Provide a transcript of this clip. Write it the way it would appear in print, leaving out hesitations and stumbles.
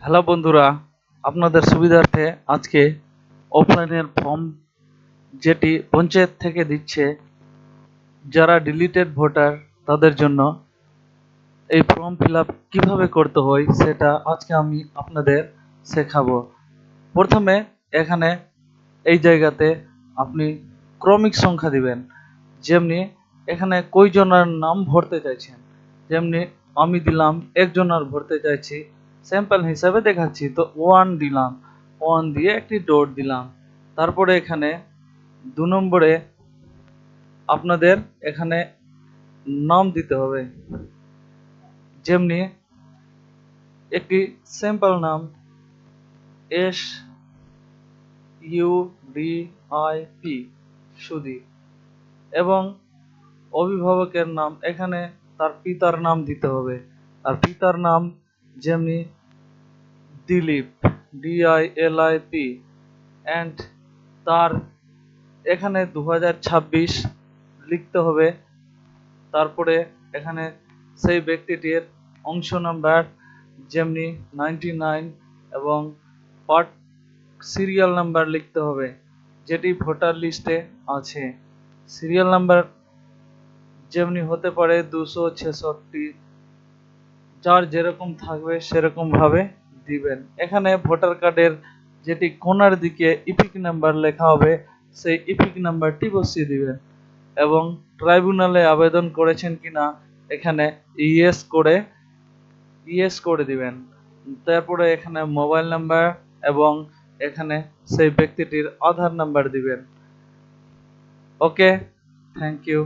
Hello বন্ধুরা, আপনাদের সুবিধার্থে আজকে অফলাইনের ফর্ম যেটি পঞ্চায়েত থেকে দিচ্ছে যারা ডিলিটেড ভোটার তাদের জন্য এই ফর্ম ফিল আপ কীভাবে করতে হয় সেটা আজকে আমি আপনাদের শেখাবো। প্রথমে এখানে এই জায়গাতে আপনি ক্রমিক সংখ্যা দিবেন, যেমনি এখানে কয়জনের নাম ভরতে চাইছেন। যেমনি আমি দিলাম একজনের ভরতে চাইছি, স্যাম্পল হিসাবে দেখাচ্ছি, তো 1 দিলাম, 1 দিয়ে একটি ডট দিলাম। তারপরে এখানে 2 নম্বরে আপনাদের এখানে নাম দিতে হবে, যেমনি একটি স্যাম্পল নাম SUDIP সুদীপ, এবং অভিভাবকের নাম এখানে তার পিতার নাম দিতে হবে। আর পিতার নাম যেমনি দিলীপ, DILIP, অ্যান্ড তার এখানে 2026 লিখতে হবে। তারপরে এখানে সেই ব্যক্তিটির অংশ নাম্বার যেমনি 99 এবং পার্ট সিরিয়াল নাম্বার লিখতে হবে, যেটি ভোটার লিস্টে আছে। সিরিয়াল নাম্বার যেমনি হতে পারে 266, যার যেরকম থাকবে সেরকম ভাবে দিবেন। এখানে ভোটার কার্ডের যেটি কোণার দিকে ইপিক নাম্বার লেখা হবে সেই ইপিক নাম্বারটি বসিয়ে দিবেন, এবং ট্রাইব্যুনালে আবেদন করেছেন কিনা এখানে ইয়েস করে দিবেন। তারপরে এখানে মোবাইল নাম্বার এবং এখানে সেই ব্যক্তিটির আধার নাম্বার দিবেন। ওকে, থ্যাংক ইউ।